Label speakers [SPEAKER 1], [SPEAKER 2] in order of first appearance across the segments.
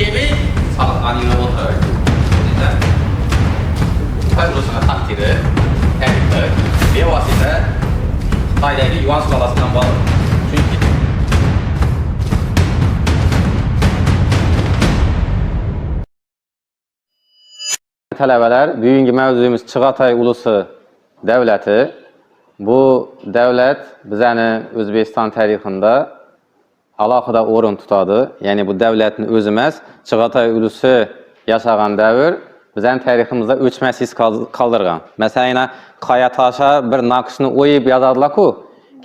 [SPEAKER 1] kelmay anima o'tirib Xitoy ulusini taqdiri, tarixiy, bevosita Xitoydagi Yuan sulolasidan bog'liq. Chunki talabalar, bugungi mavzuyimiz Chig'atoy ulusi davlati. Bu davlat bizani O'zbekiston tarixida alohida o'rin tutadi. Ya'ni bu davlatning o'zi emas, Chig'atoy ulusi yashagan davr bizning tariximizda o'chmas iz qoldirgan. Masalan, qoya toshga bir naqshni o'yib yozadilar-ku,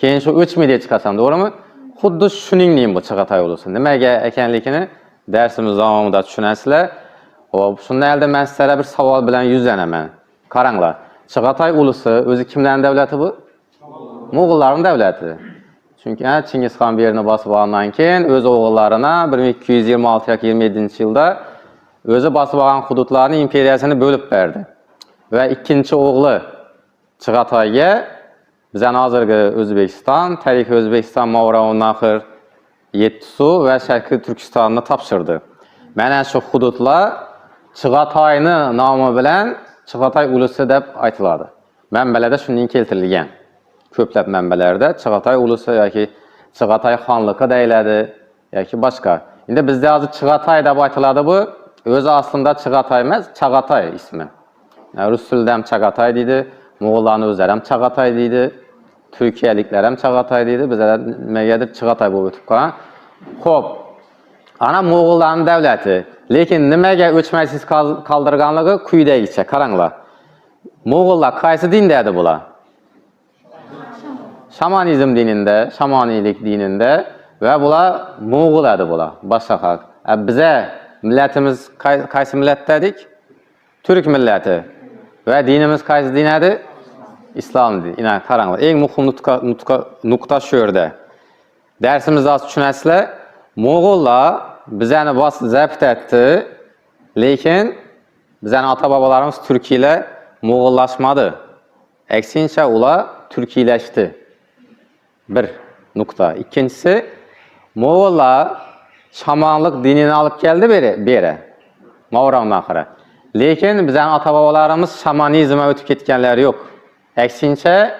[SPEAKER 1] keyin shu o'chmaydi chiqasan, to'g'rimi? Xuddi shuningdek bu Chig'atoy ulusi. Nimaga ekanligini darsimiz davomida tushunasizlar. Hop, shundan elde men sizlarga bir savol bilan yuzlanaman. Qaranglar. Chig'atoy ulusi o'zi kimlarning davlati bu? Mo'g'ullarning davlati. Chunki Chingizxon bu yerni bosib olgandan keyin o'z o'g'illarini 1226 yoki 27-yilda o'zi bosib olgan hududlarning imperiyasini bo'lib berdi. Va ikkinchi o'g'li Chig'atoyga bizning hozirgi O'zbekiston, tarixiy O'zbekiston Mavrounnahr, Yettisuv va Sharqiy Turkistonni topshirdi. Mana shu hududlar Chig'atoyning nomi bilan Chig'atoy ulusi deb aytiladi. Manbalarda shundan keltirilgan. Ko'plab manbalarda Chig'atoy ulusi yoki Chig'atoy xonligi deyiladi yoki boshqa. Endi bizda hozir Chig'atoy deb aytiladi bu, o'zi aslında Chig'atoy emas, Chag'atoy ismi. Rus tilida ham Chag'atoy deydi, Mo'g'ullarning o'zlari ham Chag'atoy deydi, Turkiyaliklar ham Chag'atoy deydi, bizlar nimagadir Chig'atoy bo'lib o'tib qolgan. Xo'p, ana Mo'g'ullarning davlati, lekin nimaga o'chmaysiz qoldirganligi quyidagicha, qaranglar. Mo'g'ullar qaysi dinda edi bular? Shamanizm dininde, shamoniylik dininde ve bular Moğol edi bular, başqa xalq. Bize milletimiz qaysi millet dedik? Türk milleti. Ve dinimiz qaysi din edi? İslam dini. Yine qaranglar. Eng muhim nokta şu yerda. Dersimizde az tushunasizlar. Moğollar bizani zabt etdi, lekin bizani ata-babalarımız Türkiyle Moğollaşmadı. Eksincha ular Türkileşti. Bir nokta. İkincisi, Moğollar şamanlık dinini alıp geldi beri. Mavrounnahr. Lekin bizning ata-babalarimiz şamanizmga o'tib ketganlari yo'q. Aksincha,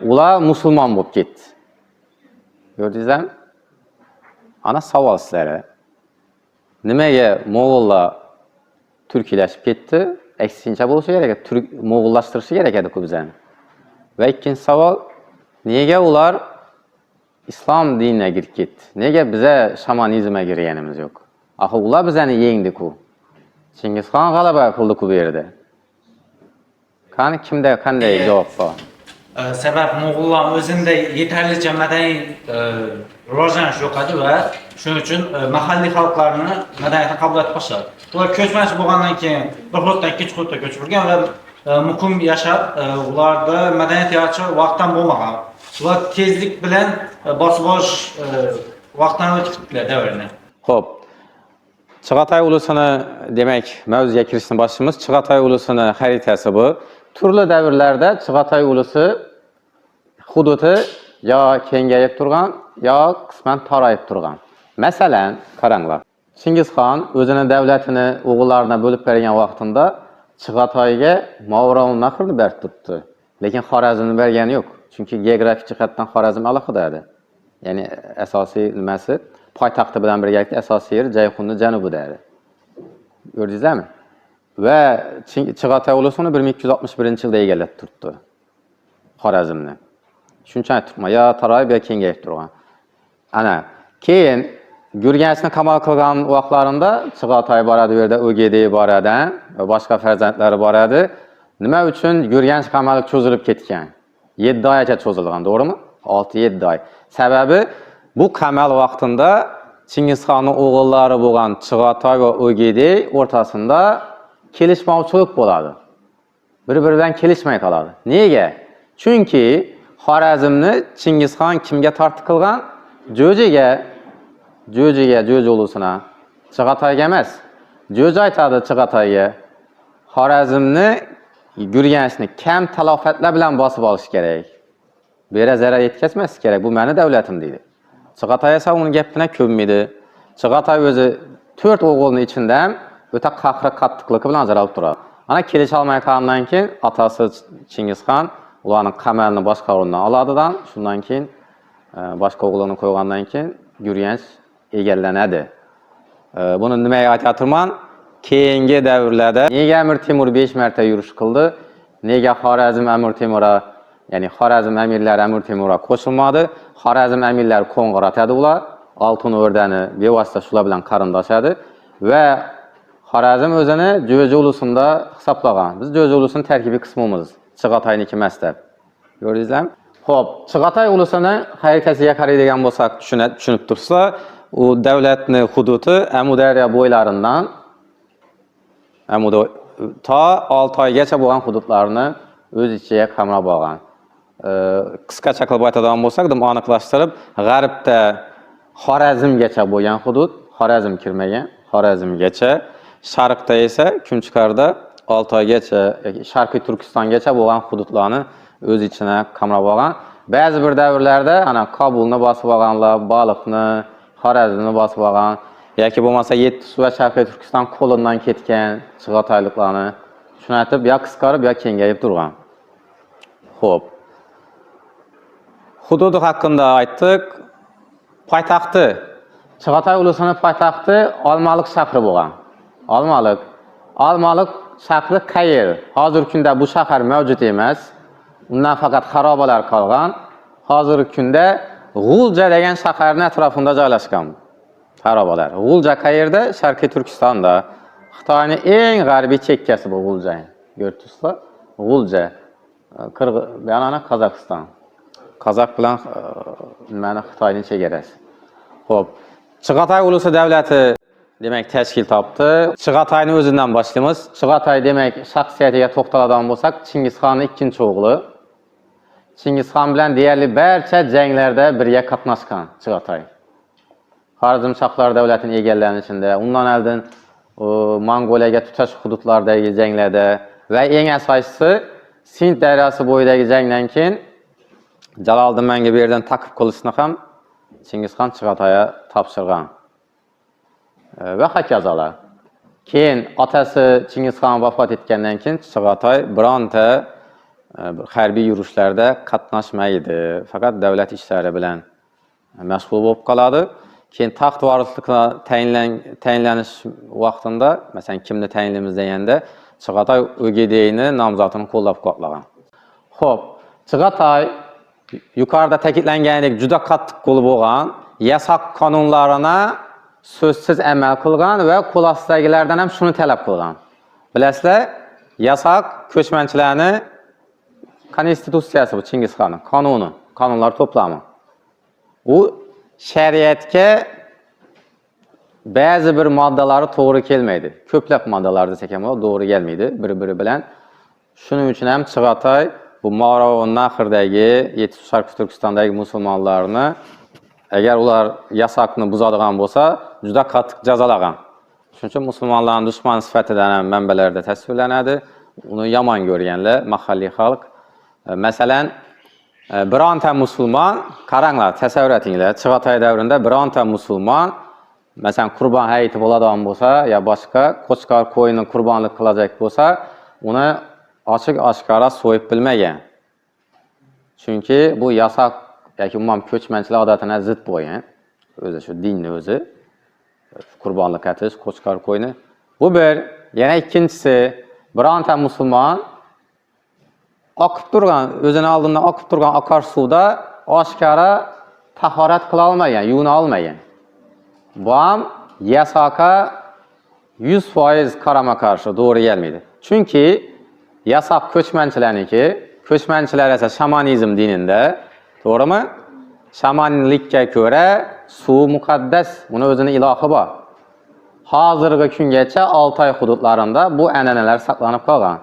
[SPEAKER 1] ular musulmon bo'lib ketdi. Ko'rdingizmi? Ana savol sizlarga. Nimaga Moğollar Türkilashib ketdi? Aksincha bo'lishi kerak, Moğollashtirishi kerak edi-ku bizani. Va ikkinchi savol, nega ular İslam dinine girib ketdi? Nega bize şamanizmga girganimiz yo'q? Axir ular bizani yengdi-ku. Chingizxon g'alaba qildi-ku bu yerda. Qani kimda qanday javob bor?
[SPEAKER 2] Sebep Moğollar o'zida yetarlicha madaniy rivojlanish yo'q edi va shuning uchun mahalliy xalqlarni madaniyatini qabul etib qo'shadi. Ular ko'chmas bo'lgandan keyin bir hududdan ikkinchi hududga ko'chib yurgan va muqim yashab, ularda madaniyat yaratish vaqtdan bo'lmagan. Ular tezlik bilan bosib olish vaqtdan o'tib ketdilar davrini.
[SPEAKER 1] Xo'p. Chig'atoy ulusini demak, mavzuga kirishni boshlaymiz. Chig'atoy ulusini xaritasi bu. Turli davrlarda Chig'atoy ulusi hududi yo kengayib turgan, yo qisman torayib turgan. Masalan, qaranglar. Chingizxon o'zini davlatini o'g'illarına bo'lib bergan vaqtida Chig'atoyga Mavrounnahrni berib turibdi. Lekin Xorazmni bergani yo'q. Çünkü geografik jihatdan Xorazm alohida edi. Ya'ni asosiy nimasi, poytaxti bilan birgalikda asosiy yer Jayxunning janubida edi. Ko'rdingizmi? Va Chig'atoy ulusini 1261-yilda egallab turibdi. Xorazmni. Shunchalik turma, yo tarayib yo kengayib turgan. Ana, keyin Gurganchni qamal qilgan vaqtlarida Chig'atoy boradi, bu yerda O'gedey boradi va boshqa farzandlari boradi. Nima uchun Gurganch qamali cho'zilib ketgan? 7 oygacha cho'zilgan, to'g'rimi? 6-7 oy. Sababi bu qamal vaqtida Chingizxonning o'g'illari bo'lgan Chig'atoy va O'gedey o'rtasida kelishmovchilik bo'ladi. Bir-biridan kelishmay qoladi. Nega? Chunki Xorazmni Chingizxon kimga tortiq qilgan? Jo'ji ulusuna. Chig'atoyga emas. Jo'ji aytadi Chig'atoyga, Xorazmni Gurganchni kam talofatlar bilan bosib olish kerak. Bu yerga zarar yetkazmas kerak. Bu meni davlatim deydi. Chig'atoy esa uning gapini ko'nmaydi. Chig'atoy o'zi 4 oğulun içində həm ötə qaxra qattıqlığı bilan ajralıb durur. Ana keliş almaya qalandan keyin atası Çingizxan ularning qamalini boshqa o'rindan oladidan, shundan keyin boshqa o'g'lini qo'ygandan keyin Gürgench egallanadi. Buni nimaga aytayapman? Keyingi davrlarda nega Amir Temur 5 marta yurish qildi? Nega Xorazm Amir Temur'a, ya'ni Xorazm amirlari Amir Temur'a qo'shilmadi? Xorazm amirlari qo'ng'iratadi ular. Altın O'rdani bevosita shular bilan qarindoshadi va Xorazm o'zini Jo'ja ulusunda hisoblagan. Biz Jo'ja ulusining tarkibiy qismimiz, Chig'atoyniki emas deb. Ko'rdingizlarmi? Xo'p, Chig'atoy ulusini harakatiga qaraydigan bo'lsak, tushunib tursa, u davlatning hududi Amudaryo bo'ylaridan to Oltoygacha bo'lgan hududlarni o'z ichiga qamrab olgan. Qisqacha qilib aytadigan bo'lsak, aniqlashtirib, g'arbda Xorazmgacha bo'lgan hudud, Xorazm kirmagan, Xorazmgacha, sharqda esa Kunchiqarda Oltoygacha, Sharqiy Turkistongacha bo'lgan hududlarni o'z ichine qamrab olgan. Ba'zi bir davrlarda ana Kobulni bosib olganlar, Baliqni, Xorazmni bosib olgan, yoki bo'lmasa Yettisu va Sharqiy Turkiston qo'lidan ketgan Chig'atoyliklarni shunatib, yo qisqarib, yo kengayib turgan. Xo'p. Hududi haqida aytdik. Poytaxti, Chig'atoy ulusining poytaxti Olmaliq shahri bo'lgan. Olmaliq shahri qayer? Hozirgi kunda bu shahar mavjud emas. Undan faqat xarobalar qolgan. Hozirgi kunda G'ulja degan shaharning atrofida joylashgan xarobalar. G'ulja qayerda? Sharqiy Turkistonda. Xitoyning eng g'arbiy chekkasi bu G'ulja. Ko'rdingizmi? G'ulja. Qirg'iz, Qozog'iston. Qozoq bilan mana Xitoyning chegarasi. Xo'p, Chig'atoy ulusi davlati demak tashkil topdi. Chig'atoyning o'zidan boshlaymiz. Chig'atoy demak shaxsiyatiga to'xtaladigan bo'lsak, Chingizxonning ikkinchi o'g'li. Chingizxon bilan deyarli barcha janglarda birga qatnashgan Chig'atoy. Xorazmshohlar davlatining egallanishida, undan oldin Mongoliyaga tutash hududlardagi janglarda va eng asosiysi Sind daryosi bo'yidagi jangdan keyin Jaloliddin Manguberdidan taqib qilishni ham Chingizxon Chig'atoyga topshirgan. Va hokazolar. Keyin otasi Chingizxon vafot etgandan keyin Chig'atoy bironta harbiy yurishlarda qatnashmaydi. Faqat davlat ishlari bilan mashg'ul bo'lib qoladi. Keyin taxt varislikka tayinlanish vaqtida, masalan, kimni tayinlaymiz deganda, Chig'atoy O'gedeyni nomzodini qo'llab-quvvatlagan. Xo'p, Chig'atoy yuqorida ta'kidlanganidek juda qattiq qo'l bo'lgan, yasoq qonunlarına so'zsiz amal qilgan va qo'l ostidagilardan ham shuni talab qilgan. Bilasizlar, yasoq ko'chmanchilarni konstitutsiyasi bu Chingizxonning qonuni, qonunlar to'plami. U shariatga ba'zi bir moddalari to'g'ri kelmaydi. Ko'plab moddalar desak ham to'g'ri kelmaydi bir-biri bilan. Shuning uchun ham Chig'atoy bu Morovon Naxirdagi, Yettisu Sharqiy Turkistondagi musulmonlarni agar ular yasoqni buzadigan bo'lsa, juda qattiq jazolagan. Shuning uchun musulmonlarning dushman sifatida ham manbalarda tasvirlanadi. Uni yomon ko'rganlar mahalliy xalq. Masalan, bironta musulmon, qaranglar, tasavvur etinglar, Chig'atoy davrida bironta musulmon masalan qurbon hayiti bo'ladigan bo'lsa, yo boshqa qo'chqor qo'yini qurbonlik qilajak bo'lsa, uni ochiq-oshkora so'yib bilmagan. Chunki bu yasoq yoki umuman ko'chmanchilar odatine zid bo'lgan. O'zi shu dinni o'zi qurbonlik qilish, qo'chqor qo'yni. Bu bir, yana ikkinchisi, bironta musulmon oqib turgan, o'zini oldindan oqib turgan oqar suvda oshkora tahorat qila olmagan, yuvina olmagan. Bu ham yasoqqa 100% qarama-qarshi to'g'ri kelmaydi. Chunki yasoq ko'chmanchilarniki, ko'chmanchilar esa shamanizm dinida, to'g'rimi? Shamanlikka ko'ra suv muqaddas, uni o'zini ilohi bor. Hozirgi kungacha Oltoy hududlarida bu an'analar saqlanib qolgan.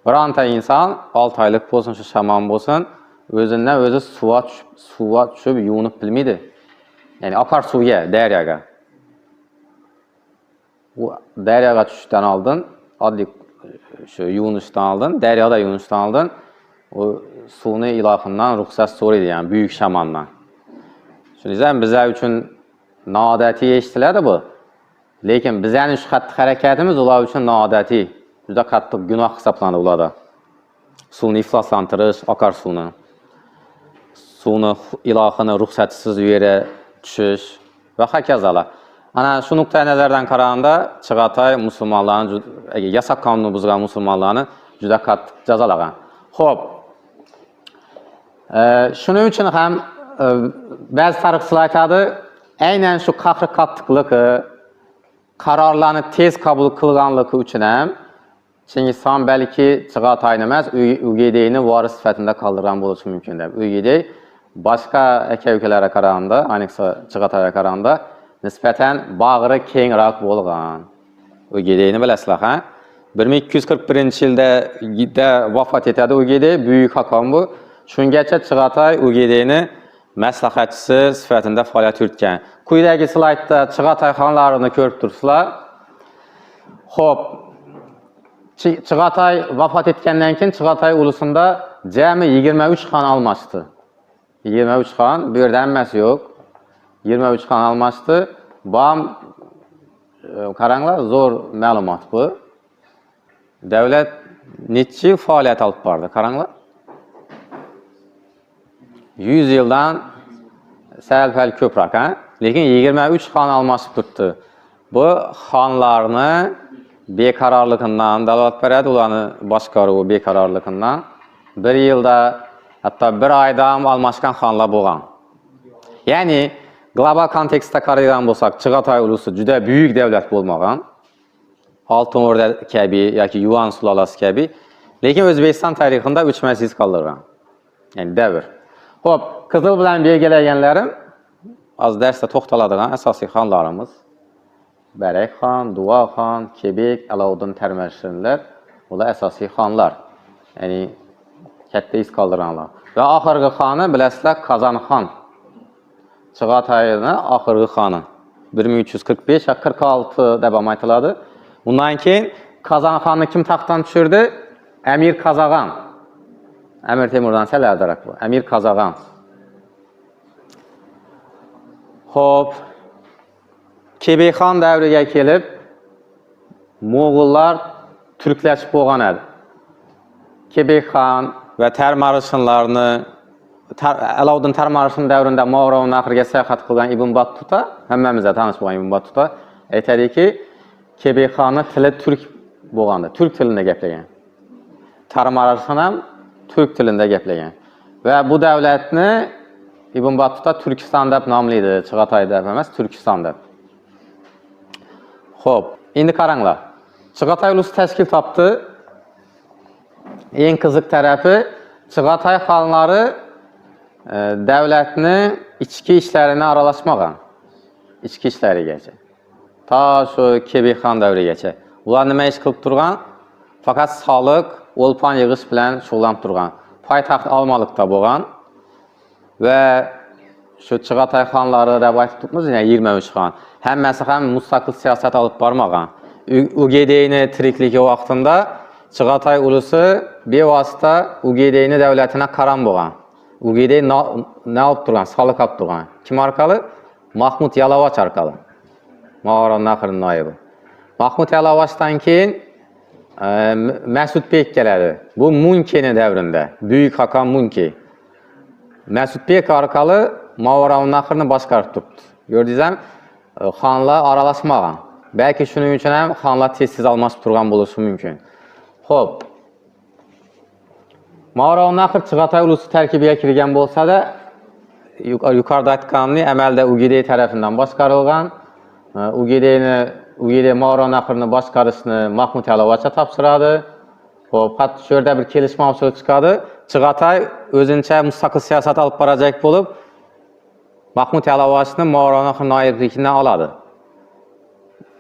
[SPEAKER 1] Bironta inson Oltoylik bo'lsin, shu shaman bo'lsin, o'zidan o'zi suvga tushib yuvinib bilmaydi. Ya'ni oqar suvga, daryoga. Bu daryoga tushishdan oldin, oddiy shu yuvinishdan oldin, daryoda yuvinishdan oldin u suvni ilohimdan ruxsat so'raydi, ya'ni buyuk shamandan. Shuningdek, bizlar uchun noodatiy eshitiladi bu. Lekin bizning shu xatti harakatimiz ular uchun noodatiy, juda qattiq gunoh hisoblanadi ularda. Suvni ifloslantirish, oqar suvni ilohini ruxsatisiz yere tushish va hokazolar. Ana shu nuqtai nazardan qaraganda Chig'atoy musulmonlarni, yasak qonunni buzgan musulmonlarni juda qattiq jazolagan. Xo'p. Shuning uchun ham ba'zi tarixchilar aytadi, aynan shu qahri qattiqligi, qarorlarni tez qabul qilganligi uchun ham Chingizxon balki Chig'atoyni emas, Ugedeyni voris sifatida qoldirgan bo'lishi mumkin deb. Ugedey boshqa aka-ukalarga qaraganda, ayniqsa Chig'atoyga qaraganda nisbatan bag'ri kengroq bo'lgan. Ugedeyni bilasizlar, ha? 1241-yilda vafot etadi Ugedey, buyuk hakam bu. Shungacha Chig'atoy Ugedeyni maslahatchisi sifatida faoliyat yuritgan. Quyidagi slaydda Chig'atoy xonlarini ko'rib turibsizlar. Xo'p, Chig'atoy vafot etgandan keyin Chig'atoy ulusida jami 23 xon almashdi. 23 xon, bu yerda hammasi yo'q. 23 xon almashdi. Bu ham qaranglar, zo'r ma'lumot bu. Davlat necha yil faoliyat olib bordi, qaranglar. 100 yildan sal-pal ko'proq, ha? Lekin 23 xon almashib turibdi. Bu xonlarni beqarorligidan dalolat beradi, ularni boshqaruvi beqarorligidan. 1 yilda, hatto 1 oyda ham almashgan xonlar bo'lgan. Ya'ni global kontekstda qaraydigan bo'lsak, Chig'atoy ulusi juda buyuk davlat bo'lmagan. Oltin O'rda kabi yoki Yuan sulolasi kabi, lekin O'zbekiston tarixida o'chmaysiz qoldirgan. Ya'ni davr. Xo'p, qizil bilan belgilaganlarim az darsda to'xtaladigan asosiy xonlarimiz. Barak xon, Duo xon, Kebek, Alovuddin Tarmashinlar, ular asosiy xonlar. Ya'ni katta iz qoldirganlar. Va oxirgi xoni bilasizlar, Qozon xon. Chig'atoyning oxirgi xoni 1345-46 deb aytiladi. Undan keyin Qozon xonni kim taxtdan tushirdi? Amir Qozog'on. Amir Temurdan sal ilgariroq bu. Amir Qozog'on. Xo'p. Kebekxon davriga kelib Mo'g'ullar turklashib bo'lgan edi. Kebekxon va Tarmarishinlarni Alovuddin Tarmarishin davrida Movarounnahrga sayohat qilgan Ibn Battuta, hammamizga tanish bo'lgan Ibn Battuta aytadiki, Kebekxonning tili turk bo'lganda, turk tilida gaplagan. Tarmarishin ham turk tilida gaplagan. Va bu davlatni Ibn Battuta Turkiston deb nomlaydi, Chig'atoy deb emas, Turkiston deb. Xo'p, endi qaranglar. Chig'atoy ulusi tashkil topdi. Eng qiziq tarafi Chig'atoy xonlari davlatni ichki ishlarini aralashmagan. Ichki ishlarigacha. Ta shu Kebekxon davrigacha. Ular nima ish qilib turgan? Faqat soliq, o'lpon yig'ish bilan shug'ullanib turgan. Poytaxt Olmaliqda bo'lgan va shu Chig'atoy xonlari deb aytib turibmiz, ya'ni 23 xon. Hammasi ham mustaqil siyosat olib bormagan. Ugedeyni tirikligi vaqtida Chig'atoy ulusi bevosita Ugedeyni davlatına qaram bo'lgan. Ugedey ne olib turgan? Soliq olib turgan. Kim orqali? Mahmud Yalavaç orqali. Movarounnahrning noibi. Mahmud Yalavachdan keyin Mas'udbek keladi. Bu Munkeni davrida, buyuk hakam Munki. Mas'udbek orqali Movarounnahrni boshqarib turibdi. Gördingizmi? Xonlar aralashmagan. Belki shuning uchun ham xonlar tez-tez almashib turgan bo'lishi mumkin. Xo'p. Movarounnahr Chig'atoy ulusi tarkibiga kirgan bo'lsa-da, yuqorida aytganimdek, amalda Ugedey tarafidan boshqarilgan. Ugedey Movarounnahrni boshqarishni Mahmud Yalovachga topshiradi. Xo'p, hatto shu yerda bir kelishmovchilik chiqadi. Chig'atoy o'zincha mustaqil siyosat olib borajak bo'lib, Mahmud Yalovachni Movarounnahr noibligidan oladi.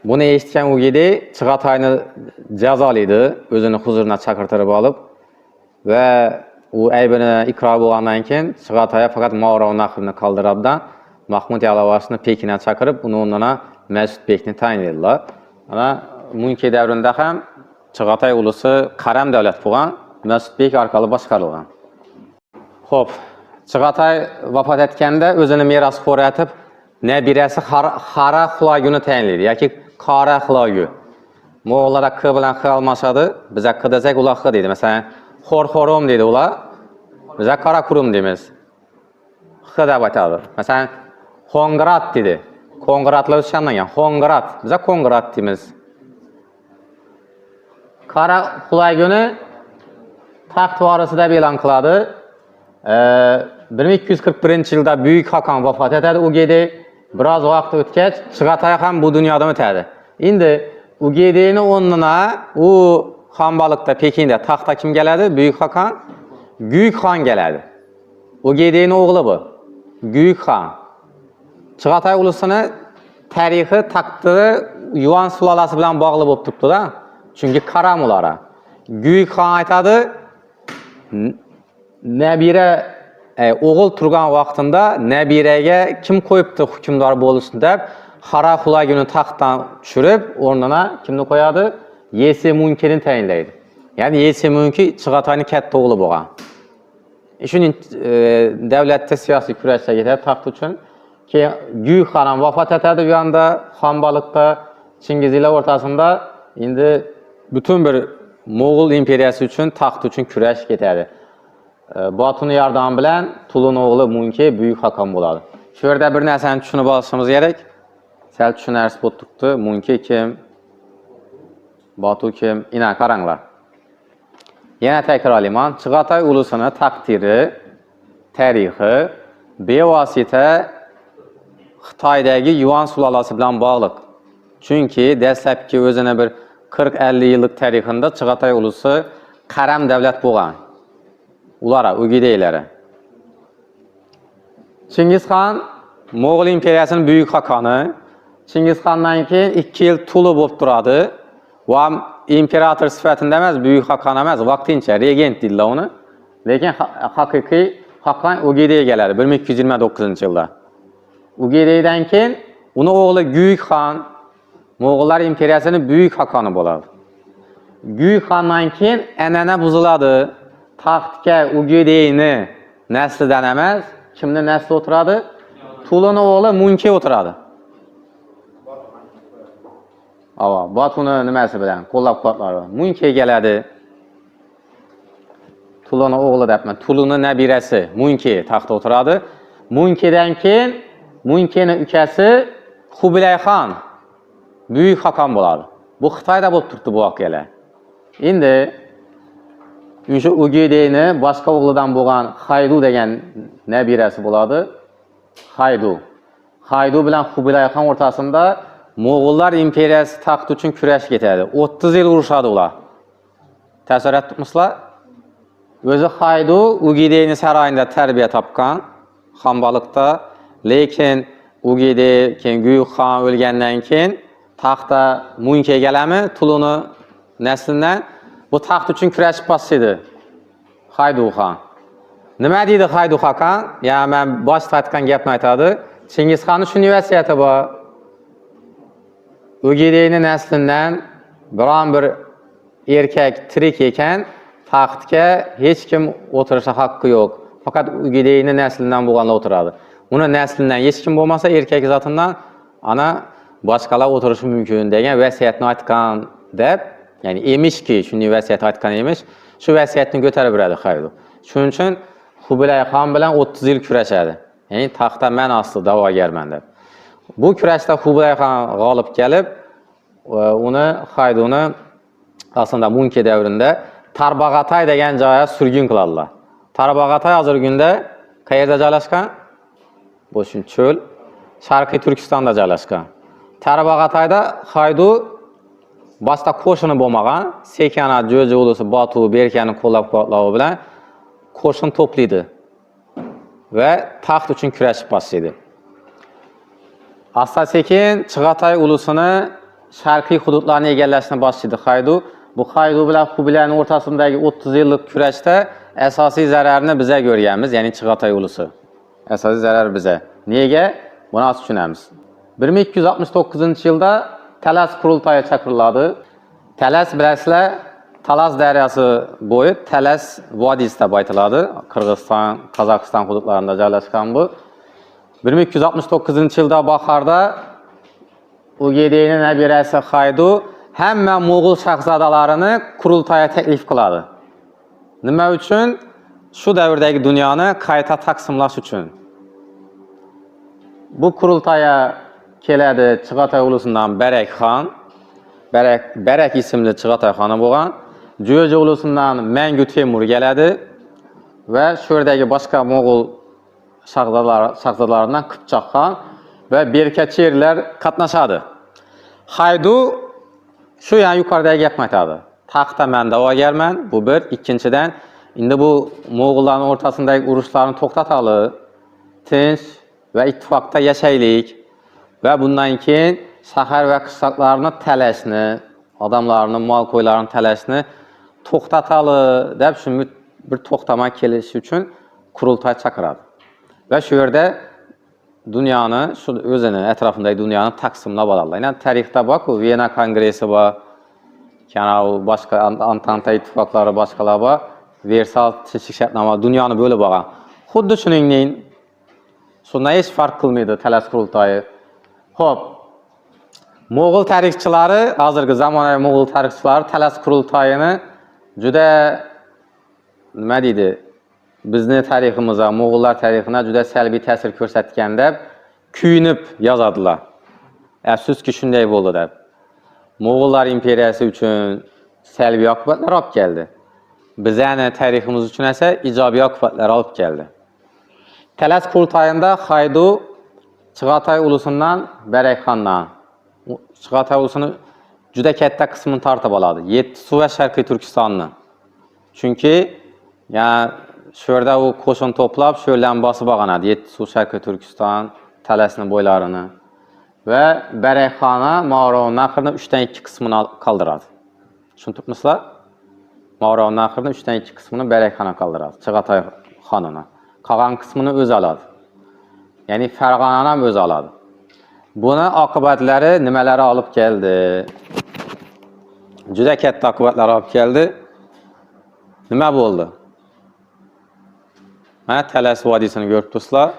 [SPEAKER 1] Buni eshitgan Ugedey Chig'atoyni jazolaydi, o'zini huzuruna chaqirtirib olib va u aybini iqror bo'lgandan keyin Chig'atoy faqat Movarounnahrni qoldiradidan Mahmud Yalovachni Pekinga chaqirib, uni o'rnina Mas'udbekni tayinlaydilar. Ana Munki davrida ham Chig'atoy ulusi qaram davlat bo'lgan, Mas'udbek orqali boshqarilgan. Xo'p, Chig'atoy vafot etganda o'zini merosxo'r etib nəbirəsi Xara Xulagünü təyinləyir, yoki Qara Xulagü. Moğollara Q bilan X almasadı, bizə Q desək ular X deydi. Məsələn, Xorxorum deydi ular, bizə Qarakurum deyimiz. X dəb aytadı. Məsələn, Xongrat dedi. Kongratlar üsyandan yəni, Xongrat, bizə Kongrat deyimiz. Qara Xulagünü taxt varisi deb e'lon qiladi. 1241 yılda Büyük Hakan vafot etadi. U gedi biraz vaqt o'tgach Chig'atay ham bu dunyodan o'tadi. Endi u gedini o'rnina u xonbalıqda Pekinda taxtga kim keladi? Büyük Hakan Guyuk Xon keladi. U gedini o'g'li bu. Guyuk Xon. Chig'atay ulusini tarixi, taqdiri Yuan sulolasi bilan bog'liq bo'lib turibdi-da. Chunki qaram ulara. Guyuk Xon aytadi, nabira o'g'il turgan vaqtida nabiraga kim qo'yibdi hukmdor bo'lishni deb Xara Xulaguni taxtdan tushirib, o'rnina kimni qo'yadi? Yesi Munkini tayinlaydi. Ya'ni Yesi Munki Chig'atayning katta o'g'li bo'lgan. Shuning davlatda siyosiy kurashga ketadi taxt uchun. Keyin Guyuk Xon vafot etadi bu yanda xonbalıqda Chingizlar o'rtasida endi butun bir Moğol imperiyasi uchun taxt uchun kurash ketadi. Batunun yordami bilan Tulun o'g'li Munki Büyük Hakan bo'ladi. Shu yerda bir narsani tushunib olishimiz kerak. Sal tushunarsiz bo'lib turibdi. Munki kim? Batu kim? Ina qaranglar. Yana takrorlayman. Chig'atay ulusini taqdiri, tarixi bevosita Xitoydagi Yuan sulolasi bilan bog'liq. Chunki dastlabki o'zini bir 40-50 yillik tarixida Chig'atay ulusi qaram davlat bo'lgan. Ulara, Ugideylari. Chingizxon Moğol imperiyasining Büyük Hakoni. Chingizxondan keyin 2 yil Tulu bo'lib turadi. Va imperator sifatida emas, Büyük Hakon emas, vaqtincha regent deydilar uni. Lekin haqiqiy Hakon Ugidey keladi 1229-yilda. Ugideydan keyin uni o'g'li Guyuk Xon Moğollar imperiyasining Büyük Hakoni bo'ladi. Guyuk Xondan keyin an'ana buziladi. Taxtga Ugideyni naslidan emas, kimni nasli o'tiradi? Tulun o'g'li Munki o'tiradi. Ava, Batuni nimasi bilan qo'llab-quvvatlari. Munki keladi. Tulun o'g'li debman. Tulunning nabirasi Munki taxtga o'tiradi. Munkidan keyin Munkining ukasi Xubilay Xon Büyük Hakan bo'ladi. Bu Xitoyda bo'lib turibdi bu voqealar. Endi shu Ugideyni boshqa o'g'lidan bo'lgan Xaydu degan nabirasi bo'ladi. Xaydu bilan Xubilay Xon o'rtasida Moğollar imperiyasi taxt uchun kurash ketadi. 30 yil urushadi ular. Tasavvur etibmisizlar? O'zi Xaydu Ugideyni saroyida tarbiya topgan, xonbalıqda, lekin Ugidey keyin Guyuk Xon o'lgandan keyin taxtda Munki kelami, Tuluni naslidan bu taxt uchun kurashib bosdi. Xaydu Xon. Nima deydi Xaydu Xon? Ya men boshda aytgan gapni aytadi. Chingizxonning shunday vasiyati bor. Ugideyning naslidan biron bir erkak tirik ekan, taxtga hech kim o'tirishi haqqi yo'q. Faqat Ugideyning naslidan bo'lganlar o'tiradi. Uni naslidan hech kim bo'lmasa erkak zotidan ana boshqalar o'tirishi mumkin degan vasiyatni aytgan deb, ya'ni emishki, shunday vasiyat aytgan emish, shu vasiyatni ko'tarib beradi Xaydu. Shuning uchun Xubilay Xon bilan 30 yil kurashadi. Ya'ni taxtda men asli da'vogarman deb. Bu kurashda Xubilay Xon g'olib kelib, uni Xayduni aslında Munki davrida Tarbag'atay degan joyga surgun qiladilar. Tarbag'atay hozirgi kunda qayerda joylashgan? Bu shun cho'l, Sharqiy Turkistonda joylashgan. Tarbag'atayda Xaydu boshqa qo'shini bo'lmagan, Sekana, Jo'ji ulusi, Batu, Berkani qo'llab-quvvatlovi bilan qo'shin to'playdi va taxt uchun kurashib boshlaydi. Asta-sekin Chig'atay ulusini sharqiy hududlarni egallashni boshlaydi Xaydu. Bu Xaydu bilan Xubilayning o'rtasidagi 30 yillik kurashda asosiy zararni biza ko'rganmiz, ya'ni Chig'atay ulusi. Asosiy zarar biza. Nega? Buni hozir tushunamiz. 1269-yilda Talas qurultoyi chaqiriladi. Talas bilasizlar, Talas daryosi bo'yi Talas vodiysi deb aytiladi. Qirg'iziston, Qozog'iston hududlarida joylashgan bu. 1269-yılda Baxarda Ugedeynin nəbirəsi Xaydu həmmə Moğol şahzadalarını Kurultaya təklif qıladı. Nima üçün? Şu dövrdəki dünyanı qayta taqsimlaş üçün. Bu Kurultaya kələdi Çığatay ulusundan Bərək xan, Bərək isimli Çığatay xanı bolğan, Cüyəcə ulusundan Məngü Temur gələdi və şördəki başqa Moğol şahzadalarından Qıpçaq xan və Berkəçerlər qatnaşadı. Xaydu şu yani yukarıdaki yapmaktadır. Taxta məndə o gəlmən, bu bir. İkinciden, indi bu Moğolların ortasındaki uruşlarını toxtatalı, tinç və ittifaqda yaşaylik və bundan keyin şəhər və qışlaqlarının tələşini, adamlarının, mal koylarının tələşini toxtatalı deyib şimdi bir toxtama kelişi üçün Kurultay çakıradı. Və şu yerdə dünyanı, şu özünün ətrafındaki dünyanı taqsimlab alarlar. Yəni tarixdə bax, o Viyana Kongresi var, yəni o başqa Antanta ittifaqları başqalar var, Versal Teşvik Şərtnamə dünyanı böyle baxa. Xuddi şuningdek, şunda heç farq qılmaydı Tələs Kurultayı. Hop, Moğol tarixçiləri, hazırki zamanəvi Moğol tarixçiləri Tələs Kurultayını juda nima deydi? Bizni tariximizə, Moğollar tarixinə juda səlbi təsir göstərtkəndə kuyunub yazadılar. Əfsus ki, şunday oldu deyib. Moğollar imperiyası üçün səlbi akıbətlər alıb gəldi. Bizə tariximiz üçün isə icabi akıbətlər alıb gəldi. Tələs Kurultayında Xaydu Çığatay ulusundan Bərək xandan, Çığatay ulusunu juda katta qismini tartib aladı. Yettisu və Şərqi Türkistanını. Çünki yəni şöyle o koşun toplab, şöyle basıb ağanadı. Yettisu Şərqi Türkistan, Tələsinin boylarını və Bərək xana Mağaravun axırını 3-dən 2 qismini qaldıradı. Şunu tutmuşlar? Mağaravun axırını 3-dən 2 qismini Bərək xana qaldıradı, Çığatay xanına. Qalan qismini öz aladı. Yəni Fərqananam öz aladı. Buna akıbətləri nimələri alıb gəldi? Cüdə kətdə akıbətləri alıb gəldi. Nimə bu oldu? Tələs vadisini görübdüslər.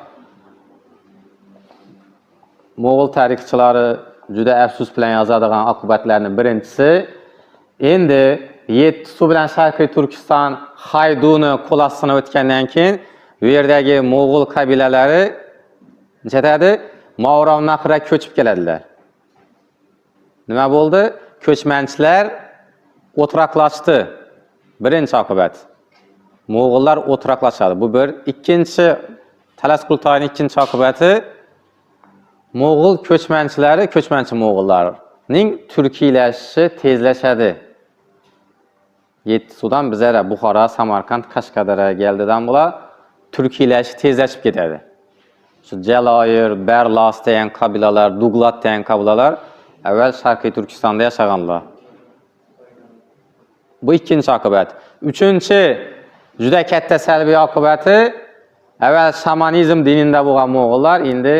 [SPEAKER 1] Moğol tarixçiləri cüda əfsus bilən yazadığın akıbətlərinin birincisi, indi Yettisu bilən Şərqi Türkistan Xaydunu qolasını ötkəndən keyin yerdəki Moğol qabilələri necədədir? Mağaravun axıra köçüb gələdilər. Nimə oldu? Köçmənçilər oturaqlaşdı. Birinci akıbət. Moğollar oturaqlaşadı. Bu bir. İkinci, Tələs Kurultayının ikinci akıbəti Moğol köçmənçiləri, köçmənçi Moğollarının türkiləşişi tezləşədi. Yettisudan bizə Buxara, Samarkand, Qaşqadara gəldidən bunlar türkiləşişi tezləşib gedədi. Cəlayir, Bərlas deyən qabilalar, Duqlat deyən qabilalar əvvəl Şərqi Türkistanda yaşağanlar. Bu ikinci akıbət. Üçüncü, cüda kəttə səlbi akıbəti əvvəl şamanizm dinində boğan Moğollar indi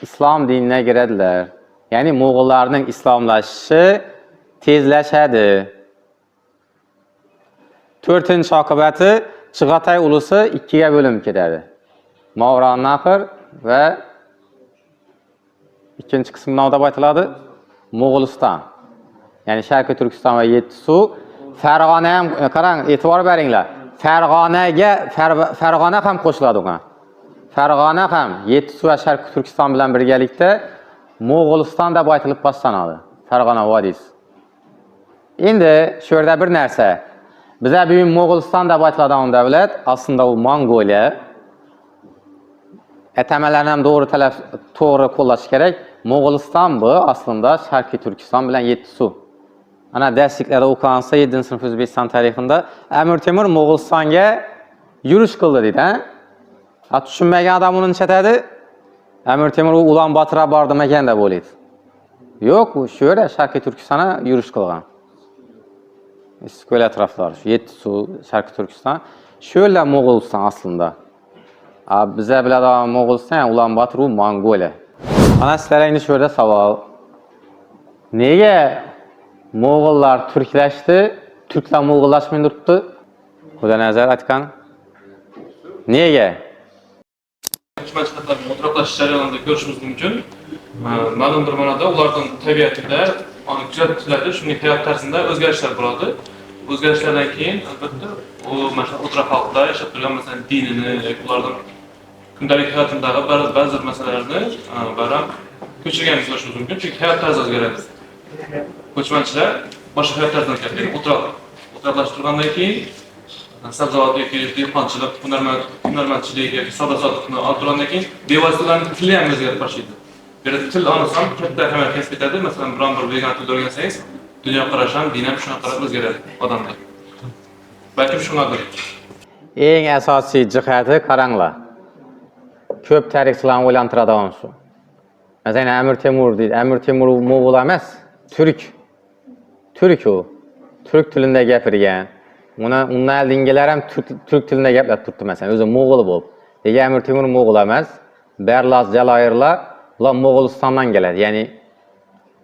[SPEAKER 1] İslam dininə girədilər. Yəni Moğollarının İslamlaşışı tezləşədi. Dördüncü akıbəti Çığatay ulusu ikiyə bölünüb gedədi. Mağaravun axır və ikinci qismi nədə baytıladı? Moğolistan. Yəni Şərqi Türkistan və Yettisu. Fərqanəyə, qaran, etibar bərinlər. Fərqanə həm qoşuladı ona. Fərqanə həm Yettisu və Şərqi Türkistan bilən birgəlikdə Moğolistan da baytılıb başlanadı. Fərqanə vadis. İndi şöyle bir nərsə. Bizə bugün Moğolistan da baytıladan dövlət aslında o Mongoliya. Təməllərlə doğru qollaş gərək. Moğolistan bu aslında Şərqi Türkistan bilən Yettisu. Ana dərsliklərdə oxulansa 7-ci sınıf Özbekistan tarixində Əmir Temur Moğolistan'a yürüş qıldı deyil, hə? Düşünməyən adam onun çətədir. Əmir Temur Ulan Batıra bardı məkən də bolid. Yox, bu şöyle Şərqi Türkistan'a yürüş qılğan. Böyle ətraflar, Yettisu, Şərqi Türkistan. Şöyle Moğolistan aslında. Bizə bilə da Moğolistan, Ulan Batır, Mongolia. Ana sizlərə indi şöyle saval. Niyə Moğollar Türkləşdi, Türklər Moğollaşmayı tutdu? Bu da nəzər Atikan. Niyə?
[SPEAKER 3] ko'chmanchiliklarning o'tiraqlashish jarayonida ko'rishimiz mumkin. Ma'lum bir ma'noda ularning tabiatida, kuzatiladi, shunday hayot tarzida o'zgarishlar bo'ladi. O'zgarishlardan keyin albatta u mana o'tira xalqda yashab turgan masalan dinini, ularning kundalik hayotidagi ba'zi bir masalalarni bayram ko'chirganini ko'rishimiz mumkin. Chunki hayot tarzi o'zgaradi. Ko'chmanchilar boshqa hayot tarzidan o'tadi. O'tiraqlashib turgandan keyin sabzavot yoki dehqonchilik, hunarmandchilik yoki savdo-sotiqni olib turgandan keyin bevositalarning tili ham o'zgarib boshlaydi. Bir til olsam katta ahamiyat kasb etadi. Masalan, biron bir vegan til o'rgansangiz, dunyoqarash ham, din ham shunga qarab o'zgaradi odamda. Balkim shungadir.
[SPEAKER 1] Eng asosiy jihati qaranglar. Ko'p tarixchilarni o'ylantiradigan shu. Masalan, Amir Temur deydi. Amir Temur mo'g'ul emas, turk. Turk u. Turk tilida gapirgan. Undan oldingilar ham turk tilida gaplab turibdi masalan, o'zi mo'g'ul bo'lib. Lekin Amir Temur mo'g'ul emas. Barlas Jaloirlar ular Mo'g'ulistondan keladi. Ya'ni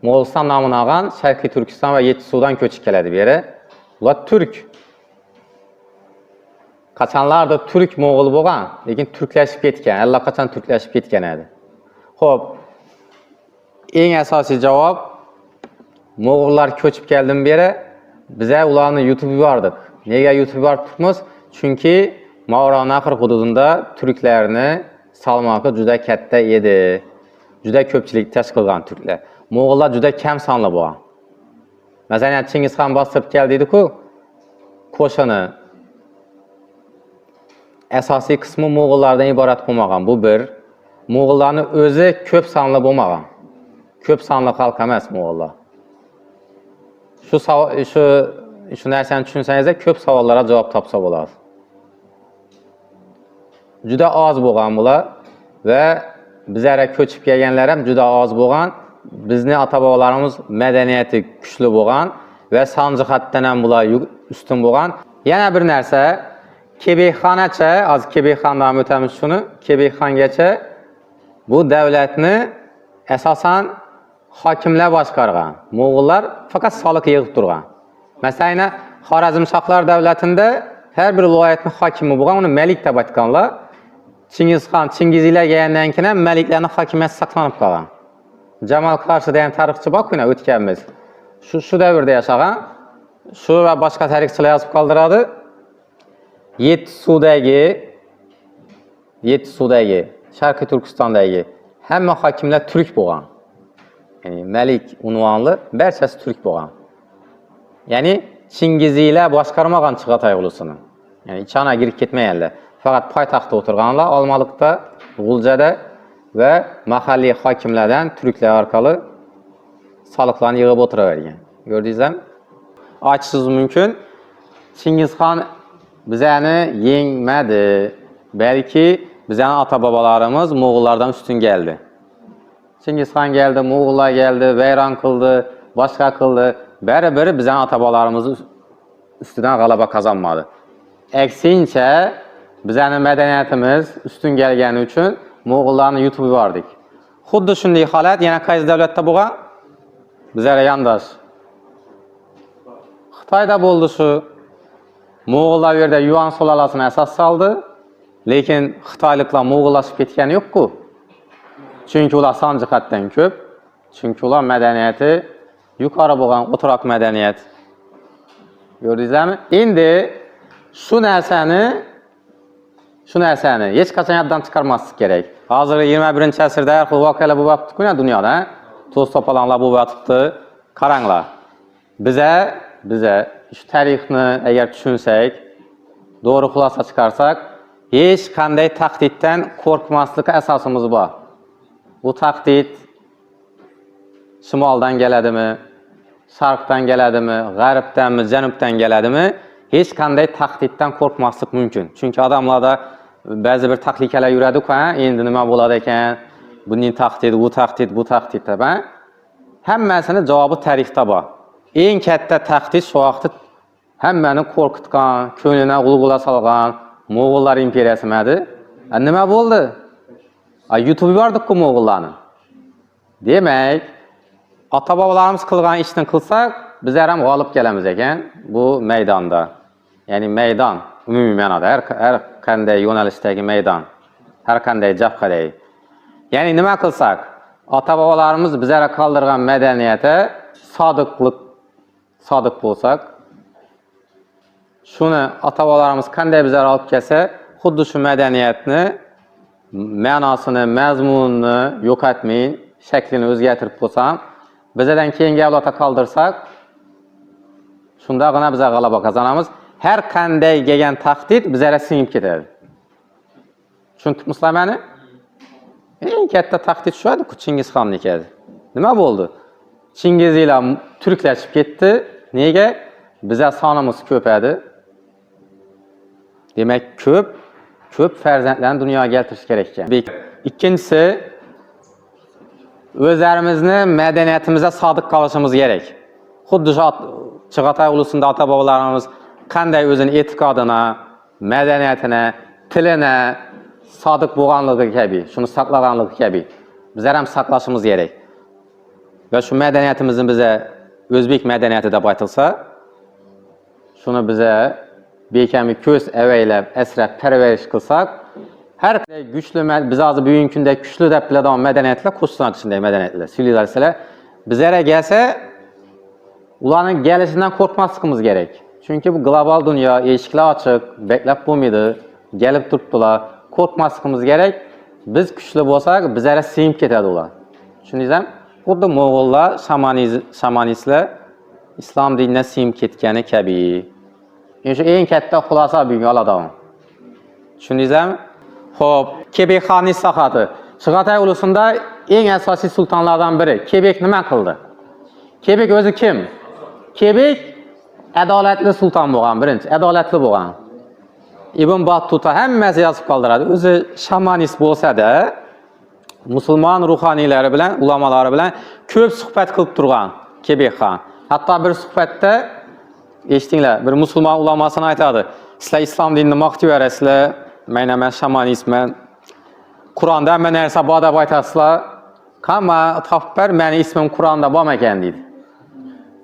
[SPEAKER 1] Mo'g'uliston nomini olgan Sharqiy Turkiston va Yettisudan ko'chib keladi bu yerga. Ular turk. Qachonlarda turk mo'g'ul bo'lgan, lekin turklashib ketgan, allaqachon turklashib ketgan edi. Xo'p, eng asosiy javob mo'g'ullar ko'chib keldim beri biza ularni yutib yubordik. Nega yutib yuboribmiz? Chunki Mavronaqir hududida turklarni salmoqi juda katta edi. Juda ko'pchilik tashkil qilgan turklar. Mo'g'ullar juda kam sonli bo'lgan. Masalan, Chingizxon bostirib keldi-ku, qo'shini asosiy qismi mo'g'ullardan iborat bo'lmagan. Bu bir. Mo'g'ullarning o'zi ko'p sonli bo'lmagan. Ko'p sonli xalq emas mo'g'ullar. Shu narsani tushunsangiz, ko'p savollarga javob topsa bo'ladi. Juda oz bo'lgan bular va bizlarga ko'chib kelganlar ham juda oz bo'lgan. Bizning ota-bobolarimiz madaniyati kuchli bo'lgan va son jihatdan ham bular ustun bo'lgan. Yana bir narsa, Kebekxonacha, az Kebekxondan o'tamiz shuni, Kebekxongacha bu davlatni asosan hokimlar boshqargan. Mo'g'ullar faqat soliq yig'ib turgan. Masalan, Xorazmshohlar davlatida har bir viloyatning hokimi bo'lgan, uni malik deb aytganlar. Chingizxon, Chingizlar kelgandan keyin ham maliklarning hokimiyati saqlanib qolgan. Jamal Qarshida ham tarixchi bor-ku, o'tganmiz. Shu davrda yashagan, shu va boshqa tarixchilar yozib qoldiradi. Yettisu'dagi, Sharqiy Turkistondagi hamma hokimlar turk bo'lgan. Ya'ni malik unvonli barchasi turk bo'lgan. Ya'ni Chingizlar boshqarmagan Chig'atay ulusini. Ya'ni ichana girib ketmaganlar. Faqat poytaxtda o'tirganlar, Olmaliqda, G'uljada va mahalliy hokimlardan turklar orqali soliqlarni yig'ib o'tiravergan. Ko'rdingizmi? Aytishingiz mumkin, Chingizxon bizani yengmadi. Balki bizning ota-bobolarimiz Mo'g'ullardan ustun keldi. Chingizxon keldi, Mo'g'ullar keldi, vayron qildi, boshqa qildi. Baribir bizning ota-bobolarimiz ustidan g'alaba qozonmadi. Aksincha, bizning madaniyatimiz ustun kelgani uchun Mo'g'ullarni yutib yubordik. Xuddi shunday holat yana qaysi davlatda bo'lgan? Bizlar yandosh. Xitoyda bo'ldi shu. Mo'g'ullar bu yerda Yuan sulolasini asos soldi, lekin xitoyliklar mo'g'ullashib ketgani yo'q-ku. Chunki ular son jihatdan ko'p, chunki ular madaniyati yuqori bo'lgan o'tiroq madaniyat. Ko'rdingizmi? Endi shu narsani hech qachon yoddan chiqarmaslik kerak. Hozir 21-asrda har xil voqealar bo'lib turibdi-ku dunyoda. To'z to'polonlar bo'lib turibdi. Qaranglar. Biza shu tarixni agar tushunsak, to'g'ri xulosa chiqarsak, hech qanday tahdiddan qo'rqmaslik asosimiz bor. Bu tahdid shimoldan keladimi, sharqdan keladimi, g'arbdanmi, janubdan keladimi? Hech qanday tahdiddan qo'rqmaslik mumkin. Chunki odamlarda ba'zi bir tahlikalar yuradi-ku, endi nima bo'ladi ekan? Buning tahdidi, bu tahdid deb. Hammasini javobi tarixda bor. Eng katta tahdid shu vaqtda hammani qo'rqitgan, ko'nglini g'ulg'ula solgan Mo'g'ullar imperiyasi edi. Nima bo'ldi? Yutib yubordik-ku Mo'g'ullarni. Demak, ota-bobolarimiz qilgan ishni qilsak, bizlar ham g'olib kelamiz ekan bu maydonda. Ya'ni maydon umumiy ma'noda har qanday yo'nalishdagi maydon. har qanday jabhaday. Ya'ni nima qilsak, ota-bobolarimiz bizlarga qoldirgan madaniyatga sodiq bo'lsak, shuni ota-bobolarimiz qanday bizlarga olib kelsa, xuddi shu madaniyatni ma'nosini, mazmunini yo'qotmay, shaklini o'zgartirib qo'ysam, bizlardan keyingi avlodga qoldirsak, shundagina biz g'alaba qozonamiz. Har qanday kelgan tahdid bizlarga singib ketadi. Tushundingizmi meni? Eng katta tahdid shu edi, Chingizxonniki edi. Nima bo'ldi? Chingizlar turklashib ketdi. Nega? Bizlar sonimiz ko'padi. Demak, ko'p farzandlarni dunyoga keltirish kerak ekan. Ikkinchisi, o'zlarimizni madaniyatimizga sodiq qolishimiz kerak. Xuddi shu Chig'atoy ulusida ota-bobolarimiz qanday o'zini e'tiqodini, madaniyatini, tilini sodiq bo'lganligi kabi, shuni saqlaganligi kabi bizlar ham saqlashimiz kerak. Va shu madaniyatimizni biza o'zbek madaniyati deb aytilsa, shuni biza bekami ko'z avaylab, asrab, parvarish qilsak, har qanday kuchli, biz hozir bugungi kunda kuchli deb biladigan madaniyatlar, qo'shnilar shunday madaniyatlar, sivilizatsiyalar bizlarga kelsa, ularning kelishidan qo'rqmasligimiz kerak. Chunki bu global dunyo, eshiklar ochiq, beklab bo'lmaydi, kelib turibdilar. Qo'rqmasligimiz kerak. Biz kuchli bo'lsak, bizlarga singib ketadi ular. Tushundingizmi? Xuddi Mo'g'ullar, shamanistlar islom diniga singib ketgani kabi. Shu eng katta xulosa bugun oladigan. Tushundingizmi? Xo'p, Kebek xonning islohoti. Chig'atoy ulusida eng asosiy sultonlardan biri. Kebek nima qildi? Kebek o'zi kim? Kebek adolatli sulton bo'lgan, birinchi, adolatli bo'lgan. Ibn Battuta hammasi yozib qoldiradi. O'zi shamanist bo'lsa-da, musulmon ruhoniylari bilan, ulamolar bilan ko'p suhbat qilib turgan Kebek xon. Hatto bir suhbatda eshitdinglar, bir musulmon ulamasini aytadi. Sizlar islom dinini maqtayverasizlar, men shamanistman. Qur'onda hamma narsa bor deb aytasizlar. Qamma topib meni ismim Qur'onda bor ekan deydi.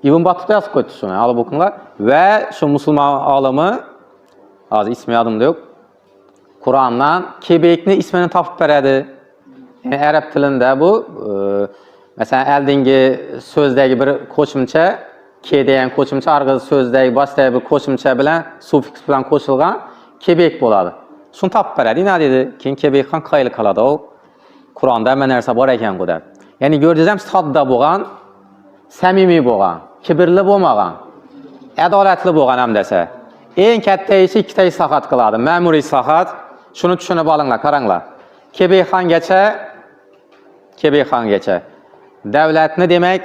[SPEAKER 1] Ibn Battuta yozib qo'ydi shuni, olib o'qinglar. Va shu musulmon olimi, hozir ismi yodimda yo'q, Qur'ondan Kebekni ismini topib beradi. Yani arab tilida bu, masalan, oldingi so'zdagi bir qo'shimcha, ke degan qo'shimcha, arg'i so'zdagi boshqa bir qo'shimcha bilan, sufiks bilan qo'shilgan Kebek bo'ladi. Shuni topib beradi. Nima dedi? Keyin Kebek xon qayli qoladi. Qur'onda hamma narsa bor ekan bu deb. Ya'ni ko'rdingizmi, sodda bo'lgan, samimiy bo'lgan, kibrli bo'lmagan, adolatli bo'lgan ham desa. Eng katta ishi ikkita islohot qiladi. Ma'muriy islohot. Shuni tushunib olinglar, qaranglar. Kebek xongacha davlatni, demak,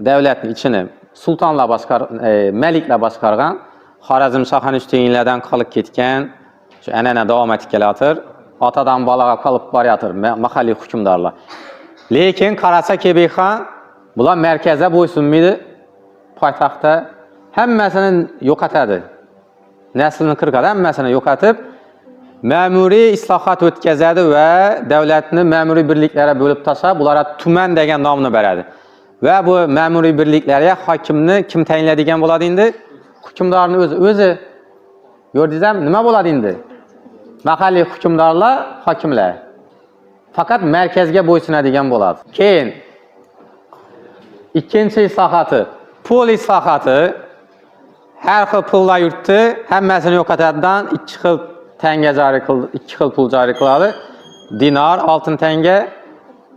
[SPEAKER 1] davlatning ichini sultonlar maliklar boshqargan, Xorazm Shohanishtoylardan qolib ketgan, shu an'ana davom etib kelayotir, otadan bolaga qolib borayotir mahalliy hukmdorlar. Lekin qarasa Kebek xon bular markazda bo'ysunmaydi, poytaxtda hammasini yo'qotadi. Naslini qirqadi, hammasini yo'qotib, ma'muriy islohot o'tkazadi va davlatni ma'muriy birliklarga bo'lib tashlab, ularga tuman degan nomni beradi. Va bu ma'muriy birliklarga hokimni kim tayinlaydigan bo'ladi endi? Hukmdorning o'zi. Ko'rdingizmi, nima bo'ladi endi? Mahalliy hukmdorlar, hokimlar. Faqat markazga bo'ysunadigan bo'ladi. Keyin ikkinchi islohoti, pul islohoti. Har xil pullar yurtdi, hammasini yo'qotadidan 2 xil tanga joriy qildi, 2 xil pul joriy qiladi. Dinar, oltin tanga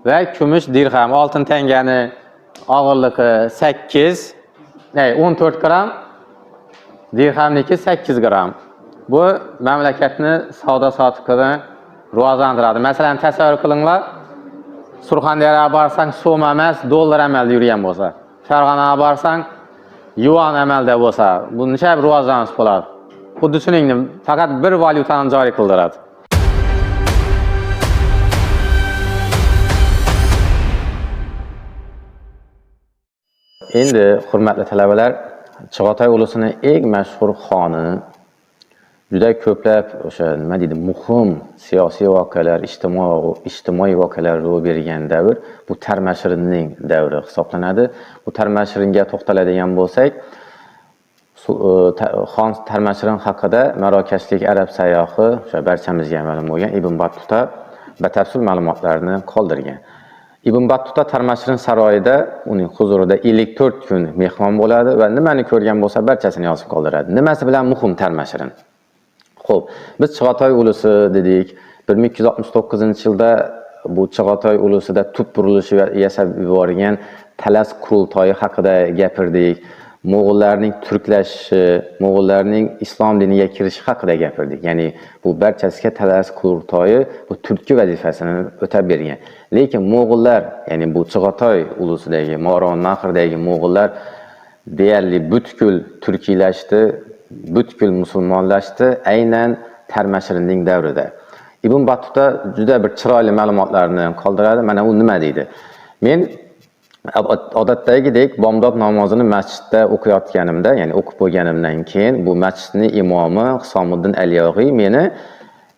[SPEAKER 1] va kumush dirham. Oltin tangani og'irligi 14 gram, dirhamniki 8 gram. Bu mamlakatni savdo-sotiqini rivojlantiradi. Masalan, tasavvur qilinglar, Surxondaryoga borsang so'm emas, dollar amalda yurgan bo'lsa, Farg'onaga borsang yuan amalda bo'lsa, bu necha bir rivojlanish bo'ladi. Xuddi shuningdek, faqat bir valyutani joriy qildiradi. Endi hurmatli talabalar, Chig'atoy ulusining eng mashhur xoni, juda ko'plab o'sha nima deydi, muhim siyosiy voqealar, ijtimoiy voqealar ro'y bergan davr bu Tarmashrinning davri hisoblanadi. Bu Tarmashringa to'xtaladigan bo'lsak, xon Tarmashrin haqida marokashlik arab sayyohi, o'sha barchamizga ma'lum bo'lgan Ibn Battuta batafsil ma'lumotlarni qoldirgan. Ibn Battuta Tarmashirin saroyida uning huzurida 54 kun mehmon bo'ladi va nimani ko'rgan bo'lsa barchasini yozib qoldiradi. Nimasi bilan muhim Tarmashirin? Xo'p, biz Chig'atoy ulusi dedik. 1269-yilda bu Chig'atoy ulusida tub burilishi yasab yuborgan Talas qurultoyi haqida gapirdik. Mo'g'ullarning turklashishi, Mo'g'ullarning islom diniga kirishi haqida gapirdik. Ya'ni bu barchasiga Talas qurultoyi bu turkiy vazifasini o'tab bergan. Lekin Mo'g'ullar, ya'ni bu Chig'atoy ulusidagi, Moron-Nahrdagi Mo'g'ullar deyarli butkul turkiylashdi, butkul musulmonlashdi aynan Tarmashirinning davrida. Ibn Battuta juda bir chiroyli ma'lumotlarni qoldiradi. Mana u nima deydi? Men odatdagidek bomdod namozini masjidda o'qiyotganimda, ya'ni o'qib bo'lganimdan keyin bu masjidning imomi Hisomiddin Aliyog'iy meni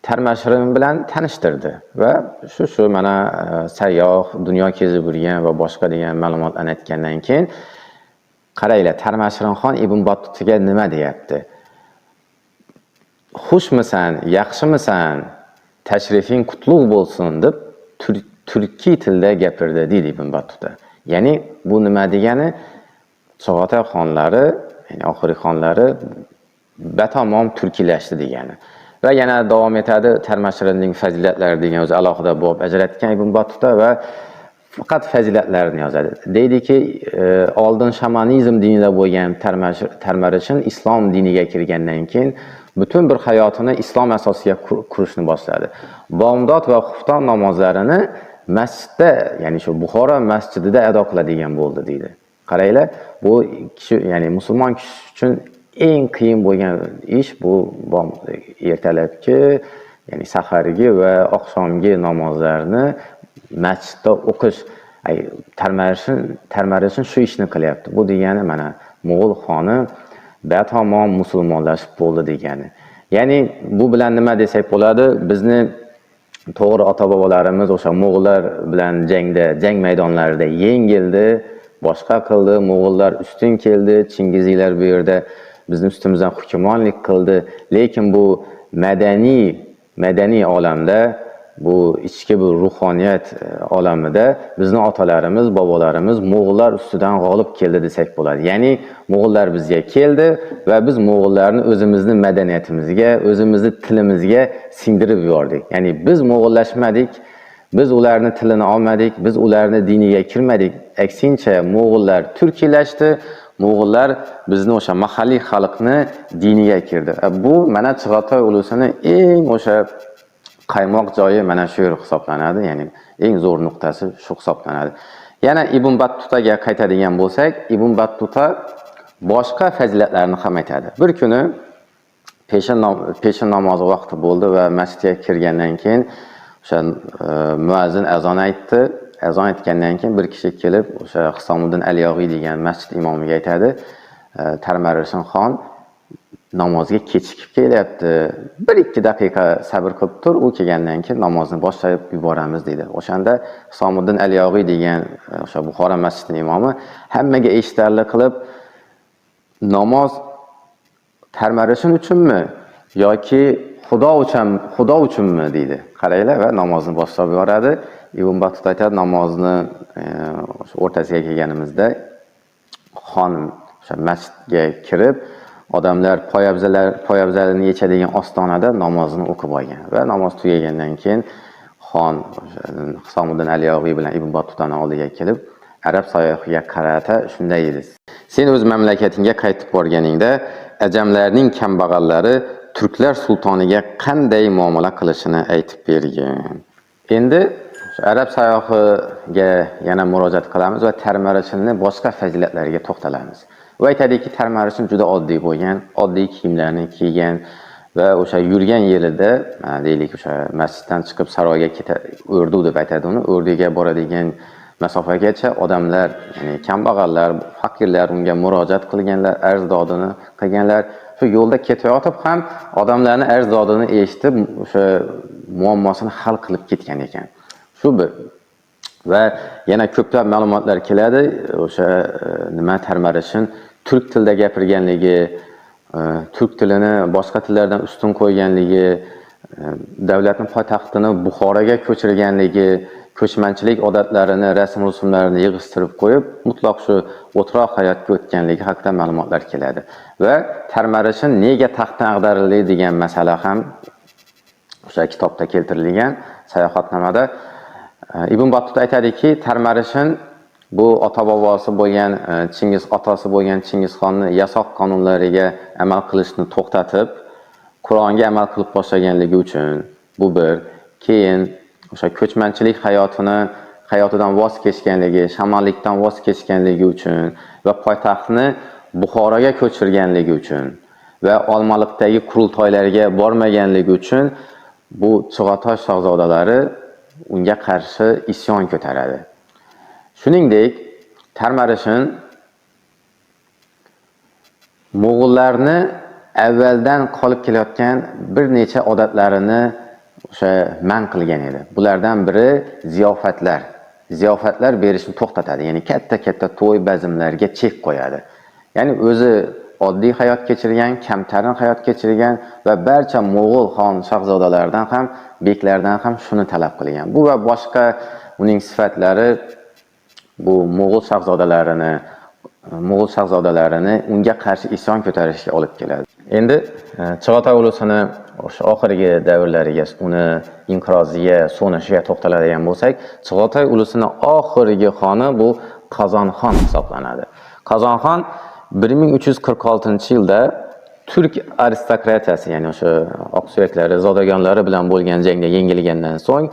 [SPEAKER 1] Tarmashirin bilan tanishtirdi va shu mana sayyoh, dunyo kezib yurgan va boshqa degan ma'lumotlarni aytgandan keyin qaranglar, Tarmashirinxon Ibn Battutaga nima deyapti? Xushmisan, yaxshimisan? Tashrifing qutlug' bo'lsin deb turkiy tilda gapirdi deydi Ibn Battuta. Ya'ni bu nima degani? Chig'atoy xonlari, ya'ni oxirgi xonlari batamom turkiylashdi degani. Va yana davom etadi Tarmashirinning fazilatlari degan o'zi alohida bob ajratgan Ibn Battuta va faqat fazilatlarini yozadi. Deydiki, oldin shamanizm dinida bo'lgan Tarmashin islom diniga kirgandan keyin butun bir hayotini islom asosiga qurishni boshladi. Bomdod va xufton namozlarini masjidda, ya'ni shu Buxoro masjidida ado qiladigan bo'ldi deydi. Qaranglar, bu kishi, ya'ni musulmon kishi uchun eng qiyin bo'lgan ish bu ertalabki, ya'ni sahargi va oqshomgi namozlarni masjidda o'qish. Tarmashin shu ishni qilyapti. Bu degani mana Mo'g'ul xoni batamom musulmonlashib bo'ldi degani. Ya'ni bu bilan nima desak bo'ladi? Bizni to'g'ri ota-bobolarimiz o'sha Mo'g'ullar bilan jang maydonlarida yengildi, boshqa qildi, Mo'g'ullar ustun keldi, Chingiziylar bu yerda bizning ustimizdan hukmronlik qildi. Lekin bu madaniy olamda, bu ichki bir ruhoniyat olamida bizning otalarimiz, bobolarimiz Mo'g'ullar ustidan g'olib keldi desak bo'ladi. Ya'ni Mo'g'ullar bizga keldi va biz Mo'g'ullarni o'zimizning madaniyatimizga, o'zimizning tilimizga singdirib yubordik. Ya'ni biz Mo'g'ullashmadik, biz ularni tilini olmadik, biz ularni diniga kirmadik. Aksincha Mo'g'ullar turkiylashdi, Mo'g'ullar bizni o'sha mahalliy xalqni diniga kirdi. Bu mana Chig'atoy ulusini eng o'sha qaymoq joyi mana shu yer hisoblanadi, ya'ni eng zo'r nuqtasi shu hisoblanadi. Yana Ibn Battutaga qaytadigan bo'lsak, Ibn Battuta boshqa fazilatlarni ham aytadi. Bir kuni peshin namozi vaqti bo'ldi va masjidga kirgandan keyin o'sha muazzin azon aytdi. Azon aytgandan keyin bir kishi kelib o'sha Hisomiddin Aliyog'iy degan masjid imomiga aytadi: Tarmashinxon namozga kechikib kelyapti. 1-2 daqiqa sabr qilib tur, u kelgandan keyin namozni boshlab yuboramiz dedi. O'shanda Hisomiddin Aliyog'iy degan o'sha Buxoro masjidining imomi hammaga eshitarli qilib, namoz Tarmashin uchunmi yoki Xudo uchunmi dedi. Qaranglar va namozni boshlab yuboradi. Ibn Battuta aytadi, namozni o'rtasiga kelganimizda xon o'sha masjidga kirib, odamlar poyabzalini yechadigan ostonada namozni o'qib olgan va namoz tugagandan keyin xon Hisomiddin Aliyog'iy bilan Ibn Battutaning oldiga kelib, arab sayohiga qarata shunday dedi: Sen o'z mamlakatingga qaytib borganingda ajamlarning kambag'allari turklar sultoniga qanday muomala qilishini aytib bergin. Endi arab sayohiga yana murojaat qilamiz va Tarmashinning boshqa fazilatlariga to'xtalamiz. Va aytadiki, Tarmashin juda oddiy bo'lgan, oddiy kiyimlarni kiygan va o'sha yurgan yerida, deylik, o'sha masjiddan chiqib saroyga o'rdu deb aytadi uni, o'rdiga boradigan masofagacha odamlar, ya'ni kambag'allar, faqirlar unga murojaat qilganlar, arzdodini qilganlar. Shu yo'lda ketayotib ham odamlarning arzdodini eshitib, o'sha muammosini hal qilib ketgan ekan. Shu bir. Va yana ko'plab ma'lumotlar keladi. O'sha nima Tarmashin turk tilida gapirganligi, turk tilini boshqa tillardan ustun qo'yganligi, davlatning poytaxtini Buxoroga ko'chirganligi, ko'chmanchilik odatlarini, rasm-rusumlarini yig'ishtirib qo'yib, mutlaq shu o'troq hayotga o'tganligi haqida ma'lumotlar keladi. Va Tarmarishin nega taxtdan ag'darildi degan masala ham o'sha kitobda keltirilgan sayohatnomada. Ibn Battuta aytadiki, Tarmarishin bu ota-bobosi bo'lgan otasi bo'lgan Chingizxonni yasoq qonunlariga amal qilishni to'xtatib, Qur'onga amal qilib boshlaganligi uchun bu bir, keyin o'sha ko'chmanchilik hayotidan voz kechganligi, shamanlikdan voz kechganligi uchun va poytaxtni Buxoroga ko'chirganligi uchun va Olmaliqdagi qurultoylarga bormaganligi uchun bu Chig'atoy shahzodalari unga qarshi isyon ko'taradi. Shuningdek, Tarmarishin Mo'g'ullarni avvaldan qolib kelayotgan bir necha odatlarini o'sha man qilgan edi. Bulardan biri ziyofatlar. Ziyofatlar berishni to'xtatadi. Ya'ni katta to'y bazmlarga chek qo'yadi. Ya'ni o'zi oddiy hayot kechirgan, kamtarin hayot kechirgan va barcha Mo'g'ul xon shahzodalaridan ham, beklardan ham shuni talab qilgan. Bu va boshqa uning sifatlari bu Mo'g'ul shahzodalarini unga qarshi isyon ko'tarishga olib keladi. Endi Chig'atoy ulusini o'sha oxirgi davrlariga, uni inqiroziga, so'nishiga to'xtaladigan bo'lsak, Chig'atoy ulusini oxirgi xoni bu Qozonxon hisoblanadi. Qozonxon 1346-yilda Turk aristokratiyasi, ya'ni o'sha oqsuyaklari, zodagonlari bilan bo'lgan jangda yengilgandan so'ng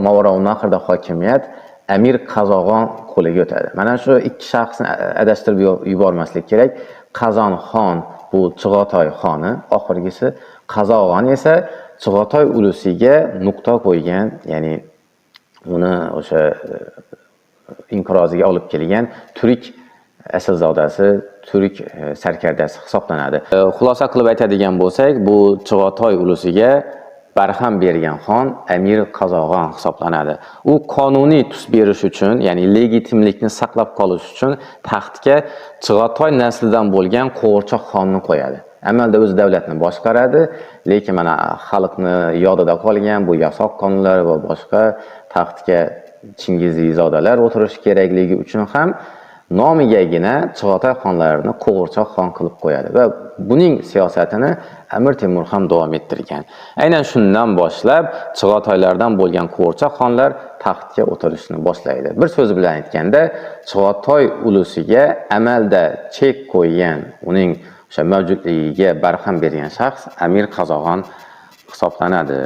[SPEAKER 1] Movarounnahrda hokimiyat Amir Qazog'on qo'liga o'tadi. Mana shu ikki shaxsni adashtirib yubormaslik kerak. Qozonxon bu Chig'atoy xoni, oxirgisi Qazog'on esa Chig'atoy ulusiga nuqta qo'ygan, ya'ni uni o'sha inqiroziga olib kelgan turk aslzodasi, turk sarkardasi hisoblanadi. Xulosa qilib aytadigan bo'lsak, bu Chig'atoy ulusiga barham bergan xon Amir Qozog'on hisoblanadi. U qonuniy tus berish uchun, ya'ni legitimlikni saqlab qolish uchun taxtga Chig'atoy naslidan bo'lgan Qo'g'irchoq xonni qo'yadi. Amalda o'z davlatni boshqaradi, lekin mana xalqni yodida qolgan bu yasoq qonunlar va boshqa taxtga Chingizzodalar o'tirishi kerakligi uchun ham nomigagina Chig'atoy xonlarini Qo'g'irchoq xon qilib qo'yadi va buning siyosatini Amir Temur ham davom ettirgan. Aynan shundan boshlab Chig'atoylardan bo'lgan Qo'g'irchoq xonlar taxtga o'tirishni boshlaydi. Bir so'z bilan aytganda, Chig'atoy ulusiga amalda chek qo'ygan, uning o'sha mavjudligiga barham bergan shaxs Amir Qozog'on hisoblanadi.